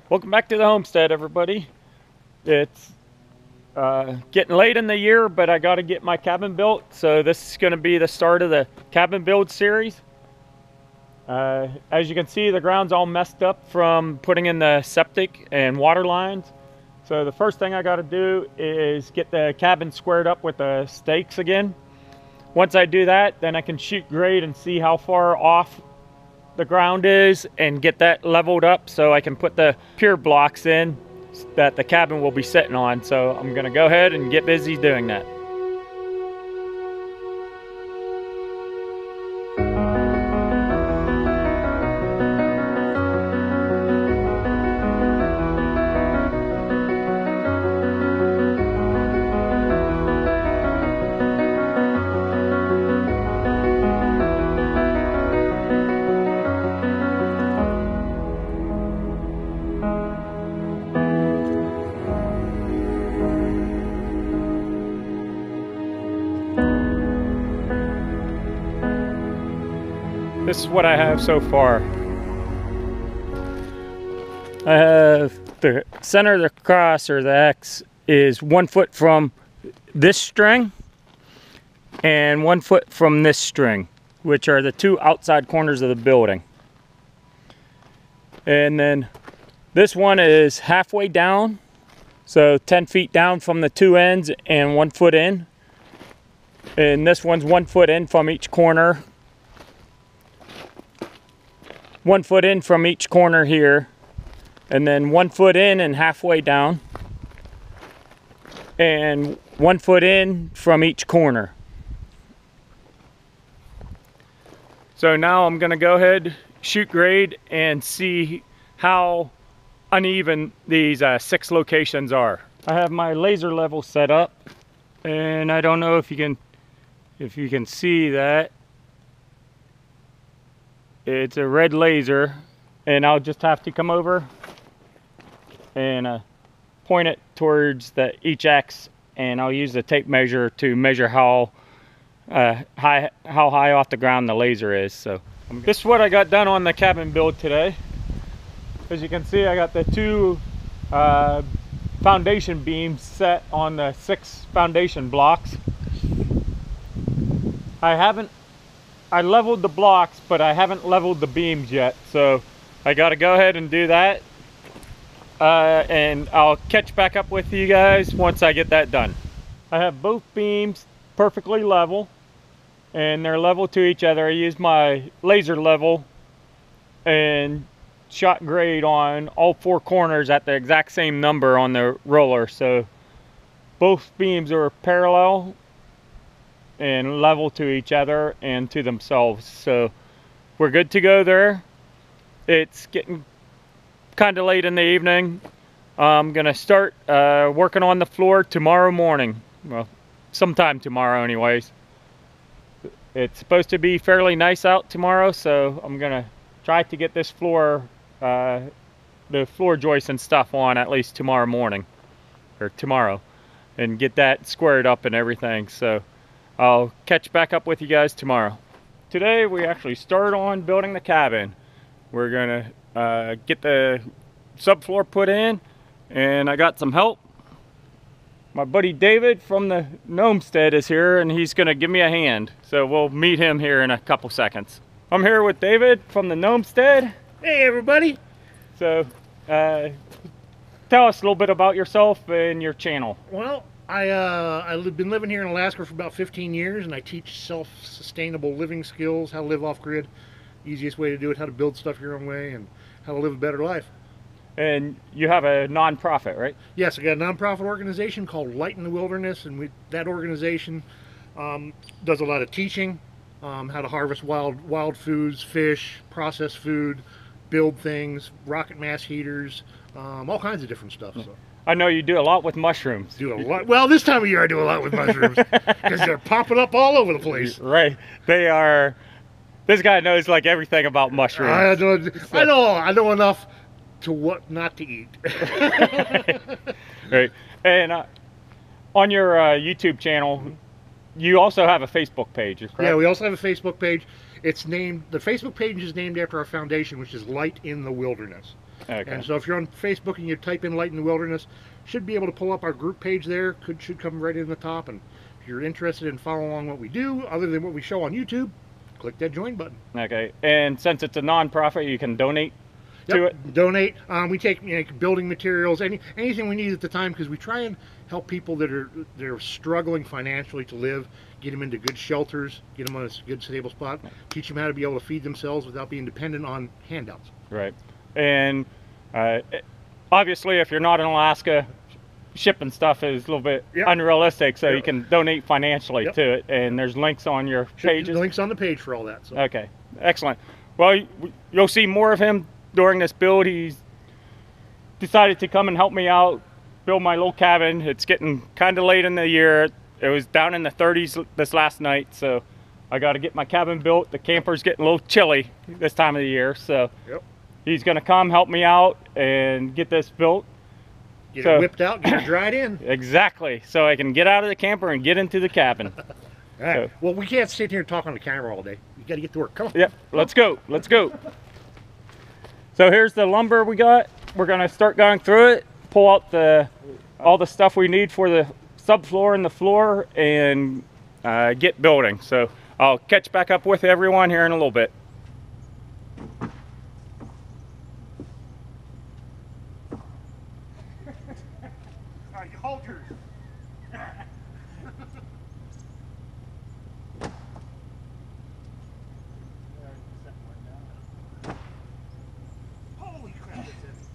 Welcome back to the homestead, everybody. It's getting late in the year, but I got to get my cabin built. So this is going to be the start of the cabin build series. As you can see, the ground's all messed up from putting in the septic and water lines. So the first thing I got to do is get the cabin squared up with the stakes again. Once I do that, then I can shoot grade and see how far off the ground is and get that leveled up so I can put the pier blocks in that the cabin will be sitting on. So I'm gonna go ahead and get busy doing that. This is what I have so far. I have the center of the cross, or the X, is 1 foot from this string and 1 foot from this string, which are the two outside corners of the building. And then this one is halfway down, so 10 feet down from the two ends and 1 foot in. And this one's 1 foot in from each corner. 1 foot in from each corner here, and then 1 foot in and halfway down, and 1 foot in from each corner. So now I'm going to go ahead, shoot grade, and see how uneven these 6 locations are. I have my laser level set up, and I don't know if you can see that. It's a red laser, and I'll just have to come over and point it towards each X, and I'll use the tape measure to measure how high off the ground the laser is. So this is what I got done on the cabin build today. As you can see, I got the 2 foundation beams set on the 6 foundation blocks. I leveled the blocks, but I haven't leveled the beams yet, so I got to go ahead and do that, and I'll catch back up with you guys once I get that done. I have both beams perfectly level, and they're level to each other. I used my laser level and shot grade on all 4 corners at the exact same number on the roller, so both beams are parallel and level to each other and to themselves. So we're good to go there. It's getting kind of late in the evening. I'm gonna start working on the floor tomorrow morning. Well, sometime tomorrow anyways. It's supposed to be fairly nice out tomorrow, so I'm gonna try to get this floor, the floor joists and stuff on at least tomorrow morning, or tomorrow, and get that squared up and everything. So I'll catch back up with you guys tomorrow. Today we actually start on building the cabin. We're gonna get the subfloor put in, and I got some help. My buddy David from the homestead is here, and he's gonna give me a hand. So we'll meet him here in a couple seconds. I'm here with David from the homestead. Hey everybody. So tell us a little bit about yourself and your channel. Well, I've been living here in Alaska for about 15 years, and I teach self-sustainable living skills, how to live off-grid, easiest way to do it, how to build stuff your own way, and how to live a better life. And you have a non-profit, right? Yes, I got a non-profit organization called Light in the Wilderness, and that organization does a lot of teaching, how to harvest wild foods, fish, process food, build things, rocket mass heaters, all kinds of different stuff. So. I know you do a lot with mushrooms. Do a lot. Well, this time of year I do a lot with mushrooms because they're popping up all over the place. Right. They are. This guy knows like everything about mushrooms. I know enough to what not to eat. Right. And on your YouTube channel, you also have a Facebook page, correct? Yeah, we also have a Facebook page. It's named, the Facebook page is named after our foundation, which is Light in the Wilderness. Okay. And so if you're on Facebook and you type in Light in the Wilderness, should be able to pull up our group page there. Should come right in the top. And if you're interested in following along what we do, other than what we show on YouTube, click that join button. Okay. And since it's a non-profit, you can donate to it? Donate. We take building materials, anything we need at the time, because we try and help people that are struggling financially to live, get them into good shelters, get them on a good stable spot, teach them how to be able to feed themselves without being dependent on handouts. Right. And obviously, if you're not in Alaska, shipping stuff is a little bit unrealistic, so you can donate financially to it. And there's links on your pages. Links on the page for all that. So. Okay. Excellent. Well, you'll see more of him during this build. He's decided to come and help me out build my little cabin. It's getting kind of late in the year. It was down in the 30s this last night, so I got to get my cabin built. The camper's getting a little chilly this time of the year, so he's going to come help me out and get this built. Get it whipped out, get it dried in. Exactly, so I can get out of the camper and get into the cabin. All right. So, well, we can't sit here and talk on the camera all day. You got to get to work. Come on. Yep, let's go. Let's go. So here's the lumber we got. We're going to start going through it, pull out all the stuff we need for the subfloor and the floor, and get building. So I'll catch back up with everyone here in a little bit. All right, you hold yours. Holy crap, it's heavy.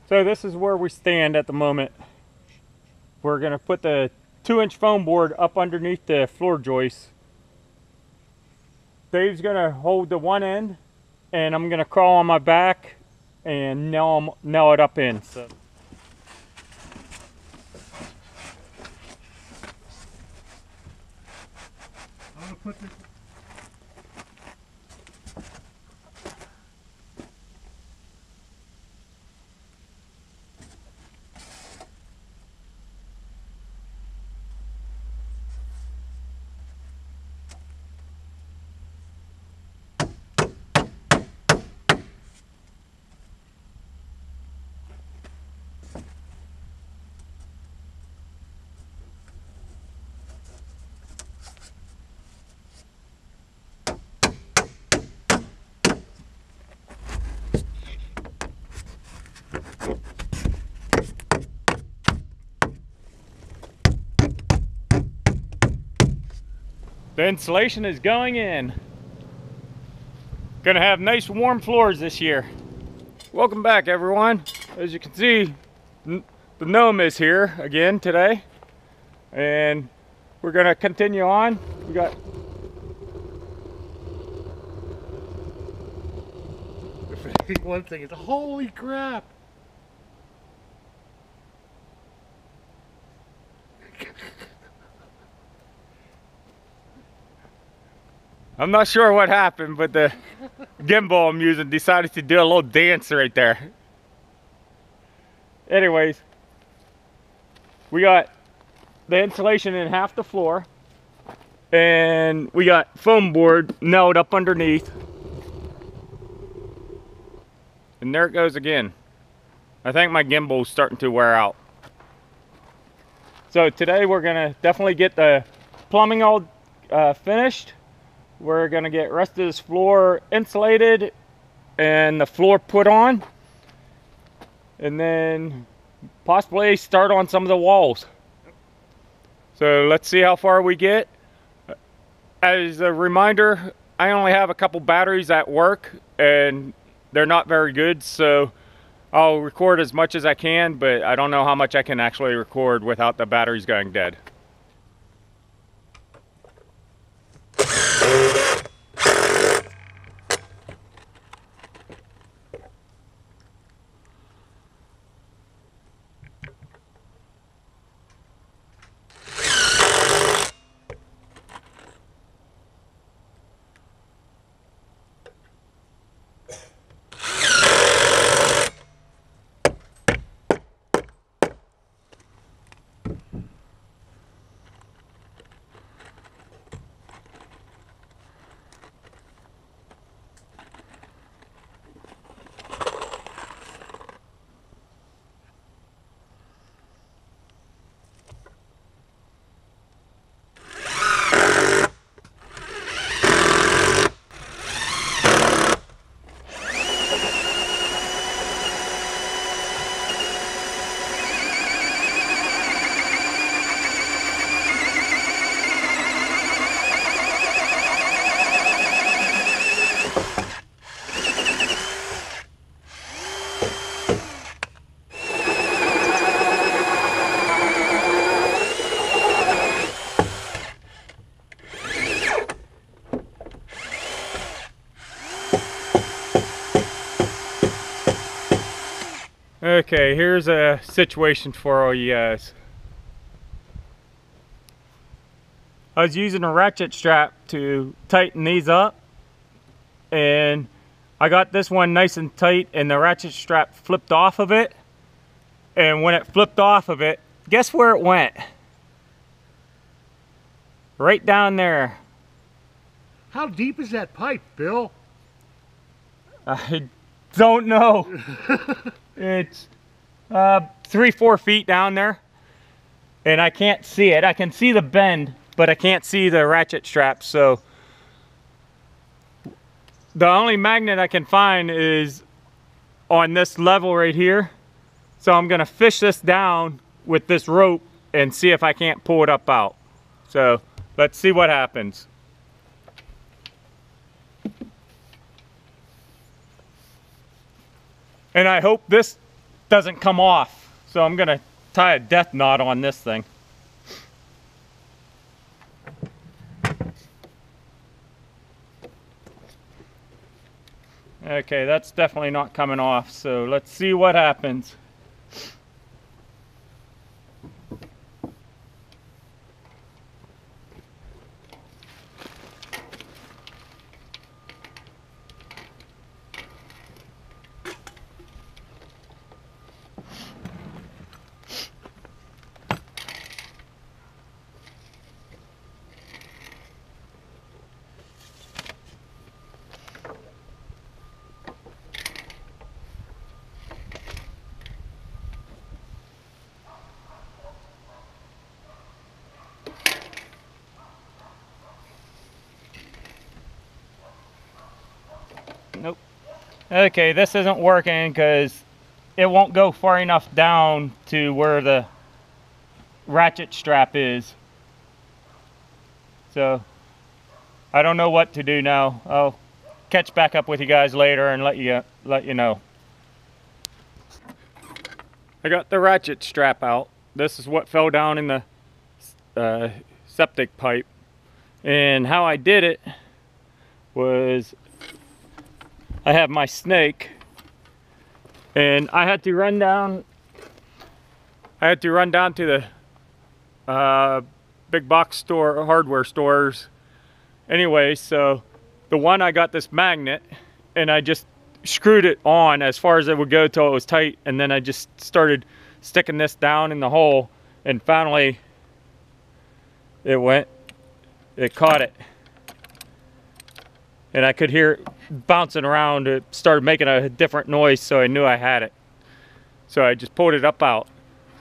So this is where we stand at the moment. We're going to put the 2-inch foam board up underneath the floor joist. Dave's going to hold the one end, and I'm going to crawl on my back and nail it up in. So. I'm going to put this. The insulation is going in. Gonna have nice warm floors this year. Welcome back, everyone. As you can see, the gnome is here again today, and we're gonna continue on. We got one thing is, holy crap. I'm not sure what happened, but the gimbal I'm using decided to do a little dance right there. Anyways, we got the insulation in half the floor, and we got foam board nailed up underneath. And there it goes again. I think my gimbal's starting to wear out. So today we're gonna definitely get the plumbing all finished. We're gonna get rest of this floor insulated and the floor put on, and then possibly start on some of the walls. So let's see how far we get. As a reminder, I only have a couple batteries at work and they're not very good, so I'll record as much as I can, but I don't know how much I can actually record without the batteries going dead. Okay, here's a situation for all you guys. I was using a ratchet strap to tighten these up, and I got this one nice and tight, and the ratchet strap flipped off of it. And when it flipped off of it, guess where it went? Right down there. How deep is that pipe, Bill? I don't know. It's 3-4 feet down there, and I can't see it. I can see the bend, but I can't see the ratchet strap. So the only magnet I can find is on this level right here. So I'm gonna fish this down with this rope and see if I can't pull it up out. So let's see what happens. And I hope this doesn't come off. So I'm gonna tie a death knot on this thing. Okay, that's definitely not coming off. So let's see what happens. Nope. Okay, this isn't working because it won't go far enough down to where the ratchet strap is. So I don't know what to do now. I'll catch back up with you guys later and let you know. I got the ratchet strap out. This is what fell down in the septic pipe. And how I did it was I have my snake, and I had to run down to the big box store, hardware stores. Anyway, so the one I got this magnet, and I just screwed it on as far as it would go till it was tight, and then I just started sticking this down in the hole, and finally it caught it. And I could hear it bouncing around. It started making a different noise, so I knew I had it. So I just pulled it up out.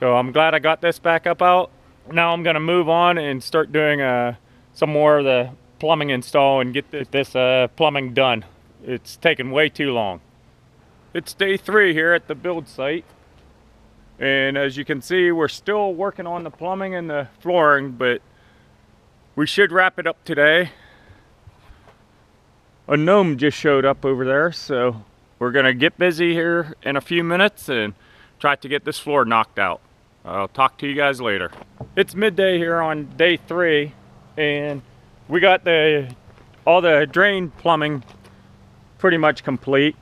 So I'm glad I got this back up out. Now I'm gonna move on and start doing some more of the plumbing install and get this plumbing done. It's taken way too long. It's day 3 here at the build site. And as you can see, we're still working on the plumbing and the flooring, but we should wrap it up today. A gnome just showed up over there, so we're gonna get busy here in a few minutes and try to get this floor knocked out. I'll talk to you guys later. It's midday here on day 3, and we got all the drain plumbing pretty much complete.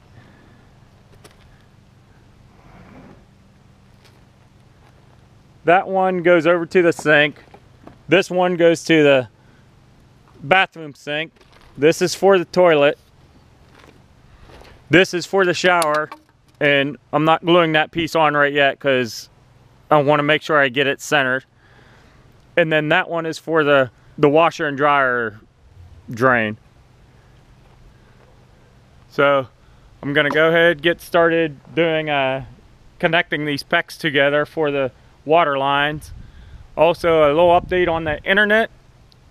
That one goes over to the sink. This one goes to the bathroom sink. This is for the toilet. This is for the shower, and I'm not gluing that piece on right yet because I want to make sure I get it centered. And then that one is for the washer and dryer drain. So I'm gonna go ahead, get started doing connecting these pex together for the water lines. Also, a little update on the internet.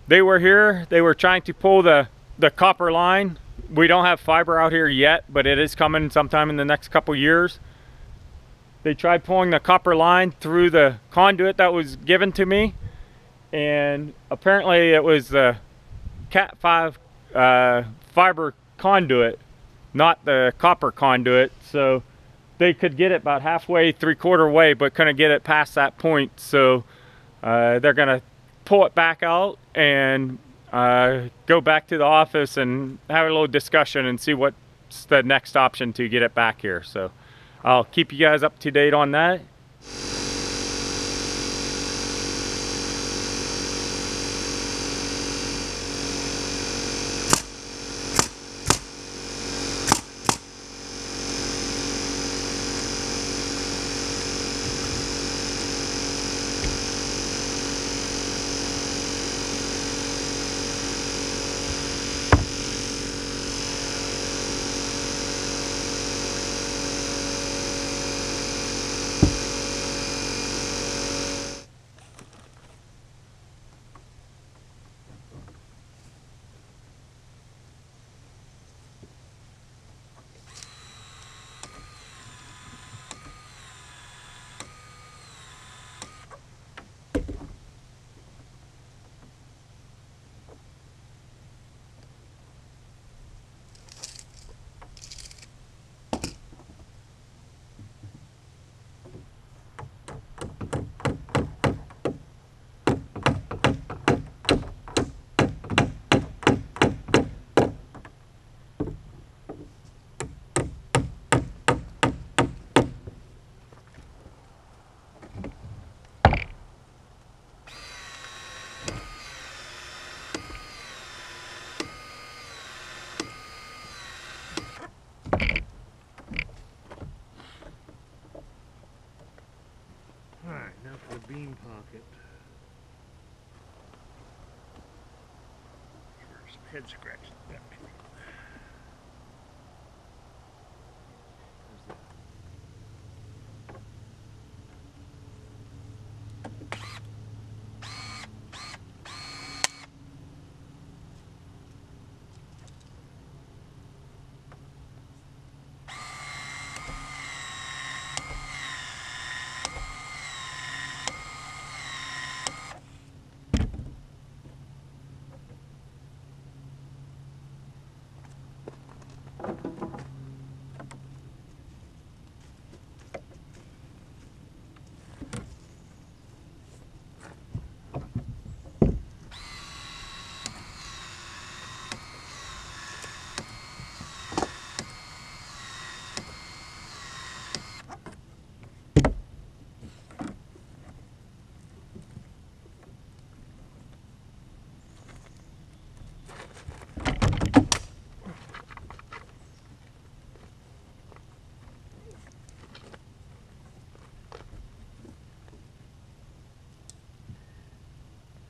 They were here, they were trying to pull the copper line. We don't have fiber out here yet, but it is coming sometime in the next couple years. They tried pulling the copper line through the conduit that was given to me, and apparently it was the Cat 5 fiber conduit, not the copper conduit. So they could get it about halfway, 3/4 way, but couldn't get it past that point. So they're gonna pull it back out and go back to the office and have a little discussion and see what's the next option to get it back here. So I'll keep you guys up to date on that. Alright, now for the beam pocket. For some head scratches back here.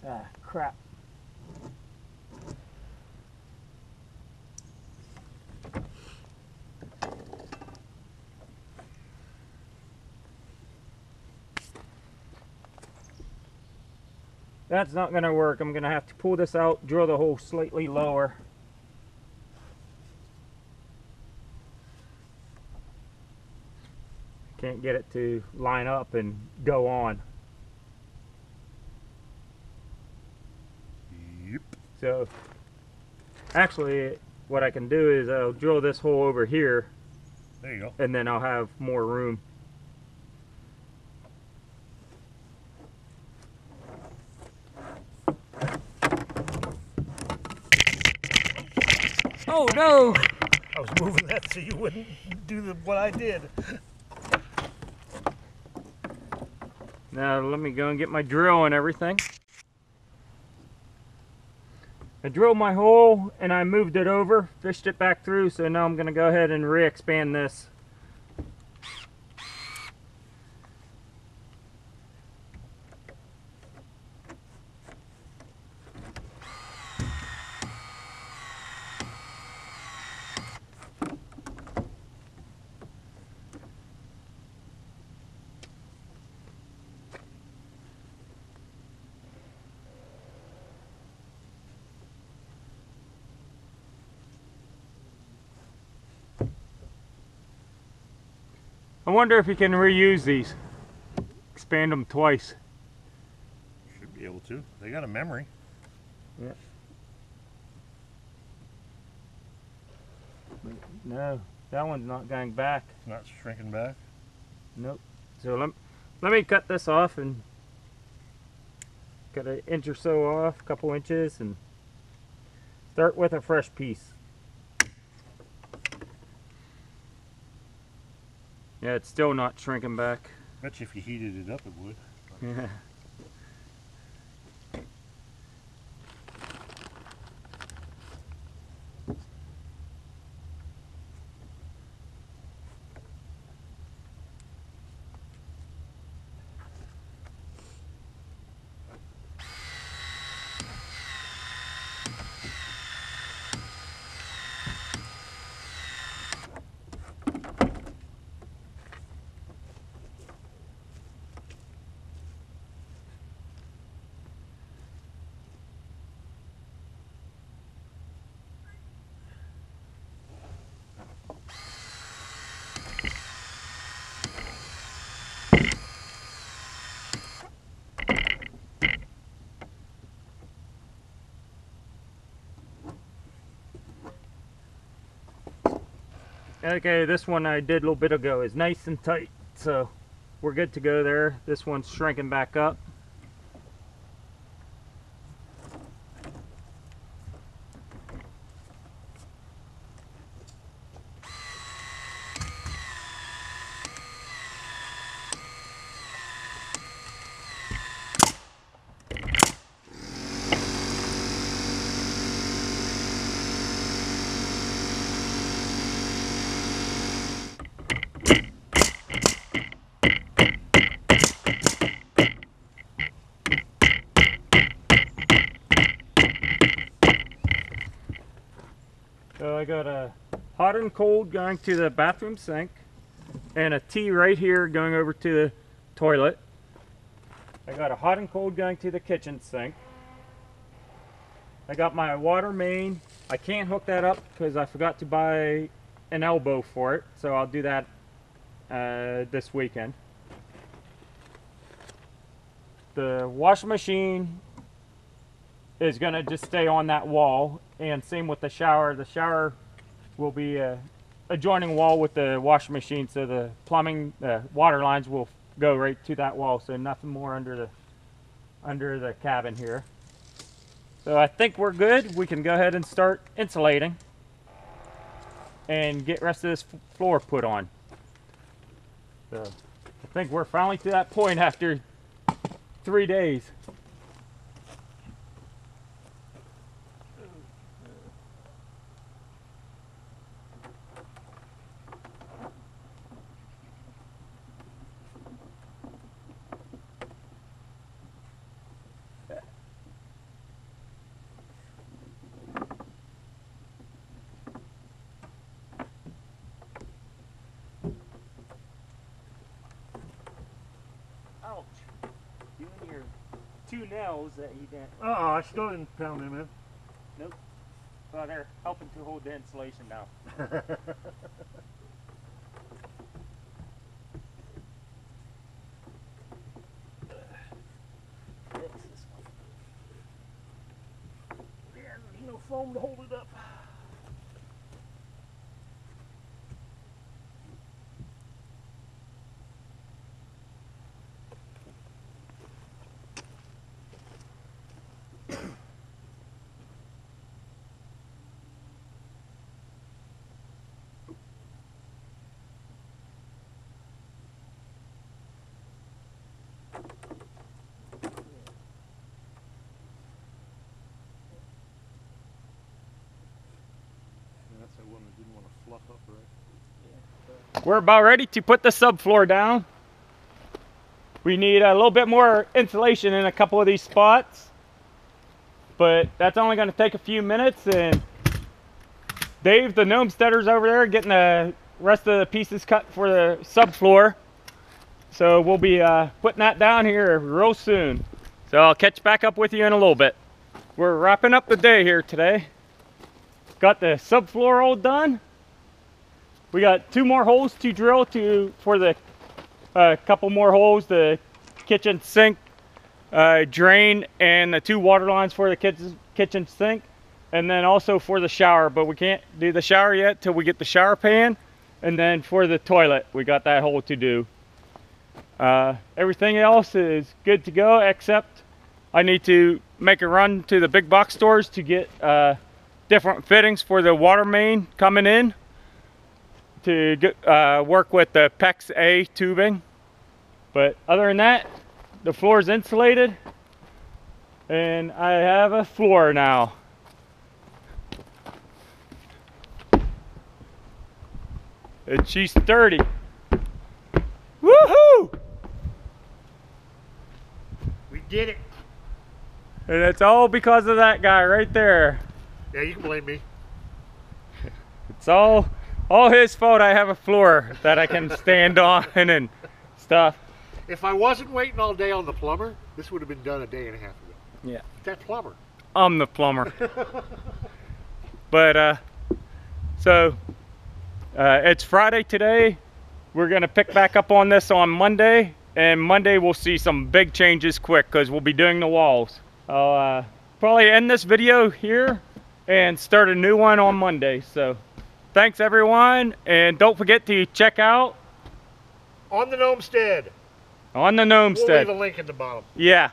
Ah, crap. That's not going to work. I'm going to have to pull this out, drill the hole slightly lower. Can't get it to line up and go on. Yep. So actually what I can do is I'll drill this hole over here. There you go. And then I'll have more room. Oh no! I was moving that so you wouldn't do what I did. Now let me go and get my drill and everything. I drilled my hole and I moved it over, fished it back through, so now I'm going to go ahead and re-expand this. I wonder if you can reuse these. Expand them twice. Should be able to. They got a memory. Yeah. No, that one's not going back. It's not shrinking back. Nope. So let me cut this off and cut an inch or so off, a couple inches, and start with a fresh piece. Yeah, it's still not shrinking back. Bet you if you heated it up, it would. Yeah. Okay, this one I did a little bit ago is nice and tight, so we're good to go there. This one's shrinking back up. So I got a hot and cold going to the bathroom sink and a T right here going over to the toilet. I got a hot and cold going to the kitchen sink. I got my water main. I can't hook that up because I forgot to buy an elbow for it, so I'll do that this weekend. The washing machine is going to just stay on that wall, and same with the shower. The shower will be a adjoining wall with the washing machine, so the plumbing, the water lines will go right to that wall, so nothing more under the cabin here. So I think we're good. We can go ahead and start insulating and get the rest of this floor put on. So I think we're finally to that point after 3 days. Ouch. You and your 2 nails that you didn't. Oh, I still didn't pound them in. Nope. Well, they're helping to hold the insulation down. Fix this one. Yeah, there's no foam to hold it up. That's that one that didn't want to fluff up right. We're about ready to put the subfloor down. We need a little bit more insulation in a couple of these spots, but that's only going to take a few minutes. And Dave, the gnome steader's over there getting the rest of the pieces cut for the subfloor. So we'll be putting that down here real soon. So I'll catch back up with you in a little bit. We're wrapping up the day here today. Got the subfloor all done. We got 2 more holes to drill for the couple more holes, the kitchen sink drain, and the 2 water lines for the kitchen sink, and then also for the shower. But we can't do the shower yet till we get the shower pan. And then for the toilet, we got that hole to do. Everything else is good to go, except I need to make a run to the big box stores to get different fittings for the water main coming in. to work with the pex-A tubing. But other than that, the floor is insulated and I have a floor now. And she's sturdy. Woohoo! We did it. And it's all because of that guy right there. Yeah, you can blame me. It's all his fault I have a floor that I can stand on and stuff. If I wasn't waiting all day on the plumber, this would have been done a day and a half ago. Yeah. That plumber. I'm the plumber. But it's Friday today. We're gonna pick back up on this on Monday, and Monday we'll see some big changes quick because we'll be doing the walls. I'll probably end this video here and start a new one on Monday. So thanks everyone, and don't forget to check out On the Gnomestead. On the Gnomestead. We'll leave a link at the bottom. Yeah,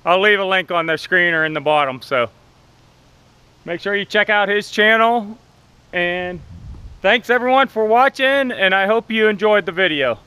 I'll leave a link on the screen or in the bottom, so make sure you check out his channel. And thanks everyone for watching, and I hope you enjoyed the video.